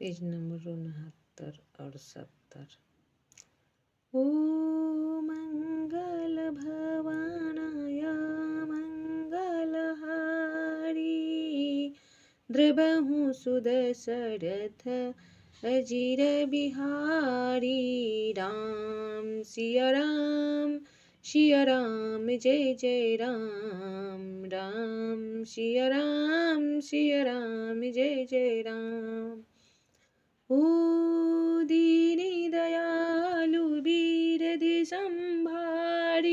Page number 69 और 70। ओ मंगल भवानाय मंगलहारी, द्रवहु सुदशरथ अजिर बिहारी। राम सिया राम जय जय राम, राम सिया राम जय जय राम। ओ दीनी दयालु बीरधि संभारी,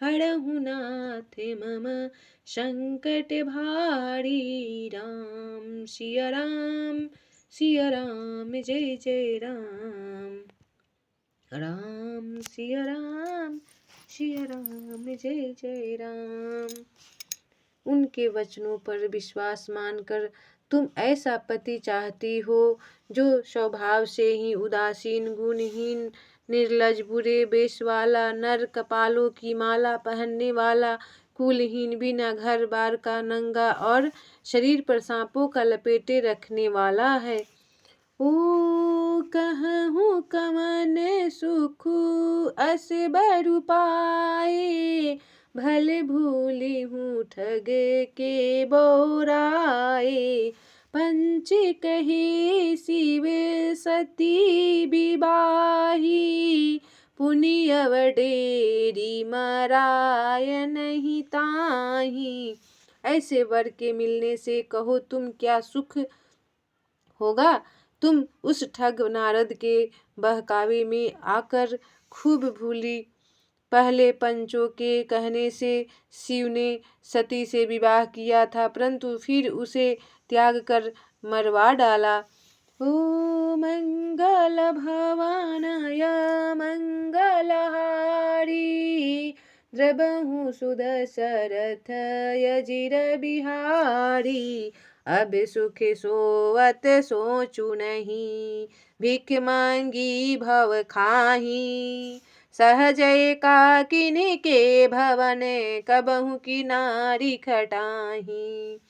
हरहु नाथ मम संकट भारी। राम सिया राम जय जय राम, राम सिया राम जय जय राम। उनके वचनों पर विश्वास मानकर तुम ऐसा पति चाहती हो जो स्वभाव से ही उदासीन, गुणहीन, निर्लज, बुरे वेश वाला, नर कपालों की माला पहनने वाला, कुलहीन, बिना घर बार का, नंगा और शरीर पर सांपों का लपेटे रखने वाला है। ओ कहूँ कमन सुख अस बरु पाए, भले भूली हूँ ठग के बोराए। पंच कही शिव सती विवाही, पुण्य वडेरी मराय नहीं ताही। ऐसे वर के मिलने से कहो तुम क्या सुख होगा। तुम उस ठग नारद के बहकावे में आकर खूब भूली। पहले पंचों के कहने से शिव ने सती से विवाह किया था, परंतु फिर उसे त्याग कर मरवा डाला। ओ मंगल भवानाय मंगलहारी, द्रवहु सुदशरथ अजिर बिहारी। अब सुख सोवत सोचू नहीं, भिख मांगी भव खाही। सहजय काकिनी के भवन, कबहु की नारी खटाही।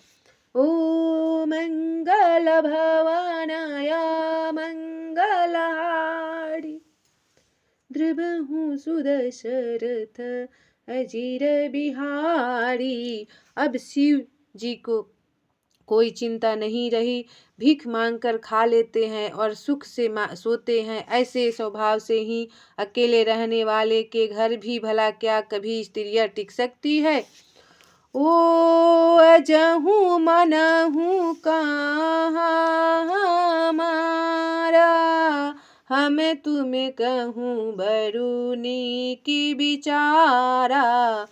ओ मंगल भवानाय मंगलहारी, द्रवहु सुदशरथ अजिर बिहारी। अब शिव जी को कोई चिंता नहीं रही, भीख मांगकर खा लेते हैं और सुख से सोते हैं। ऐसे स्वभाव से ही अकेले रहने वाले के घर भी भला क्या कभी स्त्रियां टिक सकती है। ओ अजहू मनहू कहाँ हमारा, हम तुम्हें कहूँ बरुनी की बिचारा।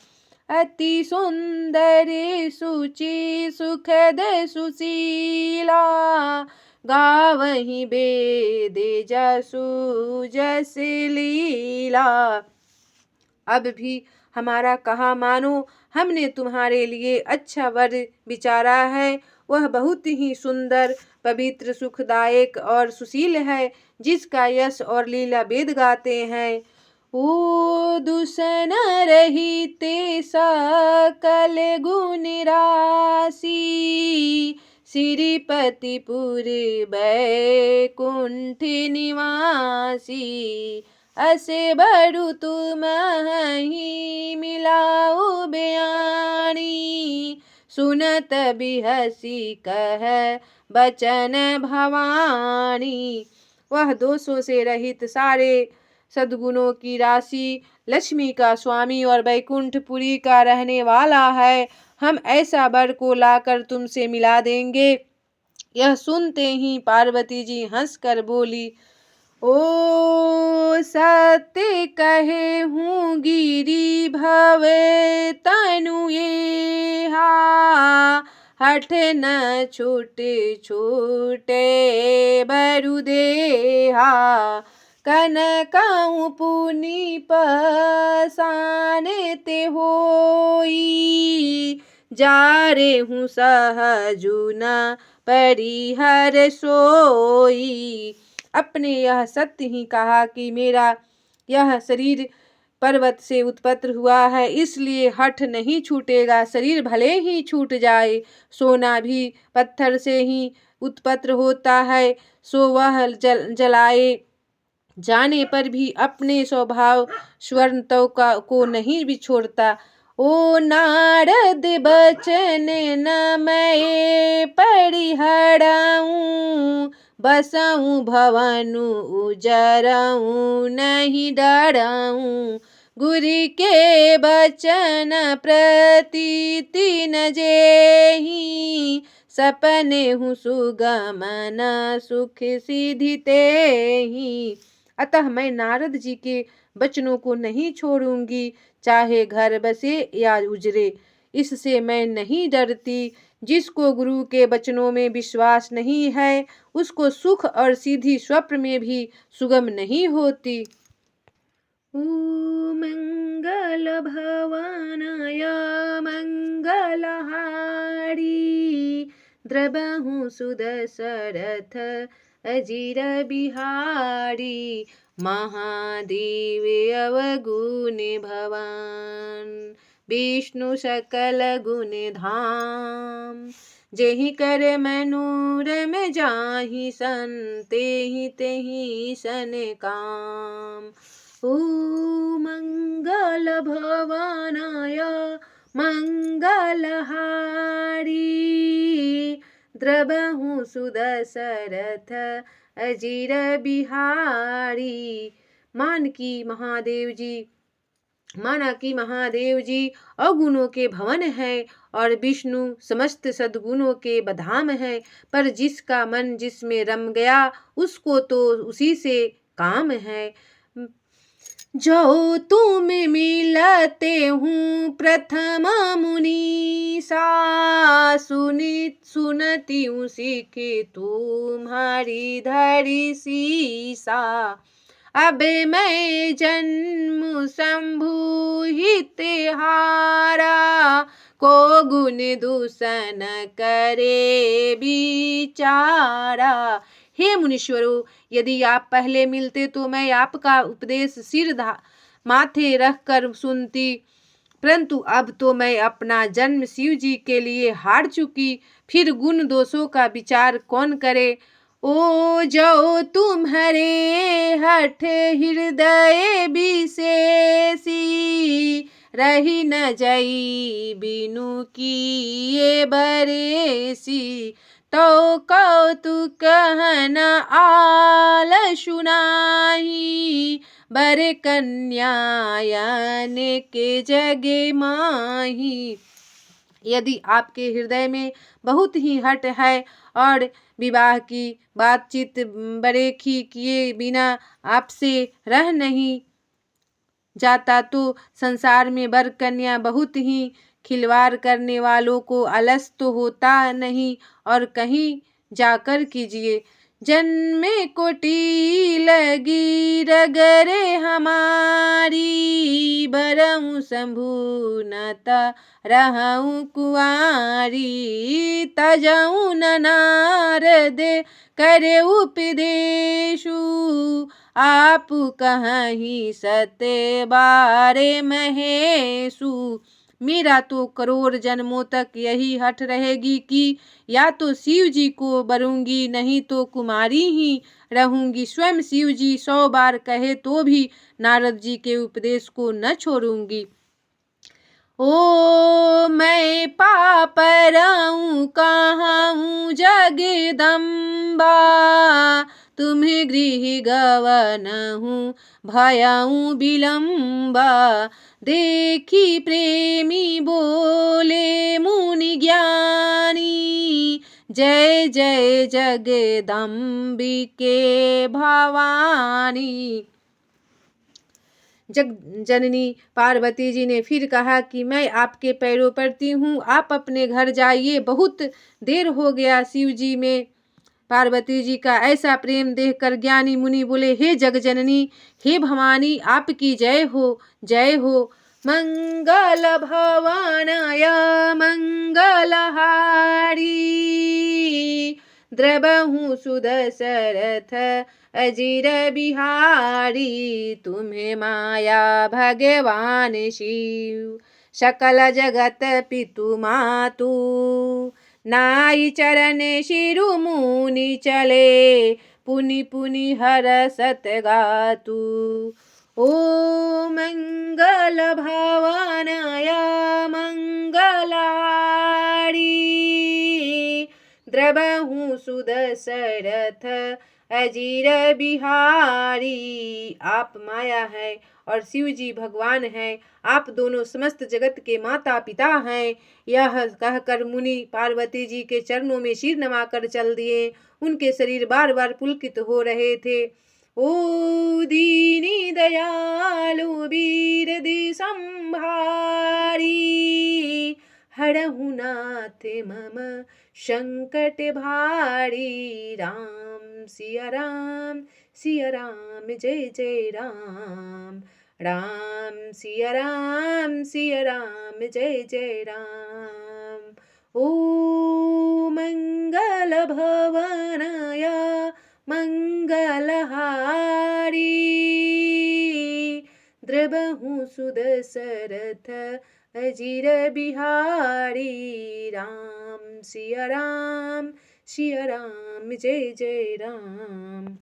अति सुंदर सुचि सुखद सुशीला, गावहीं वेद जसु जस लीला। अब भी हमारा कहा मानो, हमने तुम्हारे लिए अच्छा वर विचारा है। वह बहुत ही सुंदर, पवित्र, सुखदायक और सुशील है, जिसका यश और लीला वेद गाते हैं। ओ दूषण रहित सकल गुण राशि, श्रीपतिपुर बैकुंठ निवासी। असे बरु तुम ही मिलाऊ बयानी, सुनत बिहसी कह बचन भवानी। वह दोषों से रहित, सारे सद्गुणों की राशि, लक्ष्मी का स्वामी और बैकुंठपुरी का रहने वाला है। हम ऐसा वर को लाकर तुमसे मिला देंगे। यह सुनते ही पार्वती जी हंसकर बोली, ओ सत्य कहे हूँ गिरी भवे तनु येहा, हठ न छूटे बरु देहा। कनकाऊ पुनि पसान ते होई, जारे हूँ सहजु न परिहर सोई। अपने यह सत्य ही कहा कि मेरा यह शरीर पर्वत से उत्पन्न हुआ है, इसलिए हठ नहीं छूटेगा। शरीर भले ही छूट जाए, सोना भी पत्थर से ही उत्पत्र होता है, सो वह जलाए जाने पर भी अपने स्वभाव स्वर्ण को नहीं भी छोड़ता। ओ नारद बचन न मैं परिहरऊं, बसऊं भवनु उजरऊं नहीं डरऊं। गुरु के बचन प्रति तीन जेहि, सपने हूँ सुगमन सुख सिद्धि तेहि। अतः मैं नारद जी के बचनों को नहीं छोड़ूंगी, चाहे घर बसे या उजरे, इससे मैं नहीं डरती। जिसको गुरु के बचनों में विश्वास नहीं है, उसको सुख और सिद्धि स्वप्न में भी सुगम नहीं होती। मंगल भवनाय मंगलहारी, द्रबहु सुदशरथ अजिर बिहारी। महादेव अवगुण भवन, विष्णु सकल गुण धाम। जेहि कर मनोरम जाहि सन, तेहि तेहि सन काम। ओ मंगल भवनाय मंगलहारी, द्रबहु सुदशरथ अजिर बिहारी। माना कि महादेव जी अवगुणों के भवन है और विष्णु समस्त सद्गुणों के बधाम है, पर जिसका मन जिसमें रम गया उसको तो उसी से काम है। जो तुम मिलते हूँ प्रथम मुनीसा, सुनती हूँ सीखे तुम्हारी धरी सीसा। अब मैं जन्म शंभु हित हारा, को गुण दूषण करे बिचारा। हे मुनीश्वरों, यदि आप पहले मिलते तो मैं आपका उपदेश सिर माथे रख कर सुनती, परंतु अब तो मैं अपना जन्म शिव जी के लिए हार चुकी, फिर गुण दोषों का विचार कौन करे। ओ जो तुम्हारे हठ हृदय विशेषी, रही न जई बिनु किए बरेसी। तो कौतुक कहन आल सुनाही, बर कन्यायन के जगे माही। यदि आपके हृदय में बहुत ही हट है और विवाह की बातचीत बरेखी किए बिना आपसे रह नहीं जाता, तो संसार में वर कन्या बहुत ही खिलवाड़ करने वालों को आलस तो होता नहीं, और कहीं जाकर कीजिए। जन्मे कोटि लगी रगरे हमारी, बरऊं शंभु नता रहूं कुआरी। तजऊं न नारद करे उपदेशु, आप कहीं सत्य बारे महेशु। मेरा तो करोड़ जन्मों तक यही हठ रहेगी कि या तो शिव जी को बरूंगी, नहीं तो कुमारी ही रहूंगी। स्वयं शिव जी 100 बार कहे तो भी नारद जी के उपदेश को न छोड़ूंगी। ओ मैं पापराऊं कहाऊं जगदम्बा, तुम्हें गृह गवन हूँ भयाऊं विलम्बा। देखी प्रेमी बोले मुनि ज्ञानी, जय जय जगदम्बिके भवानी। जननी पार्वती जी ने फिर कहा कि मैं आपके पैरों पड़ती हूँ, आप अपने घर जाइए, बहुत देर हो गया। शिव जी में पार्वती जी का ऐसा प्रेम देखकर ज्ञानी मुनि बोले, हे जगजननी, हे भवानी, आपकी जय हो, जय हो। मंगल भवनाय मंगलहारी, द्रबहु सुदशरथ अजिर बिहारी। तुम्हें माया भगवान शिव, सकल जगत पितु मातु, नाई चरण शिरोमुनि चले, पुनि पुनि हरसत गातु। ओ मंगल भवनया मंगलारी, द्रवहु सुदशरथ अजीर बिहारी। आप माया है और शिव जी भगवान हैं। आप दोनों समस्त जगत के माता पिता हैं। यह कहकर मुनि पार्वती जी के चरणों में सिर नवाकर चल दिए। उनके शरीर बार बार पुलकित हो रहे थे। ओ दीनी दयालु वीर दिसंहारी, हरहु नाथ मम संकट भारी। राम सिया राम जय जय राम। राम सिया राम जय जय राम। ओ मंगल भवनया मंगलहारी, द्रवहु सुदशरथ अजीर बिहारी। राम सिया राम जय जय राम।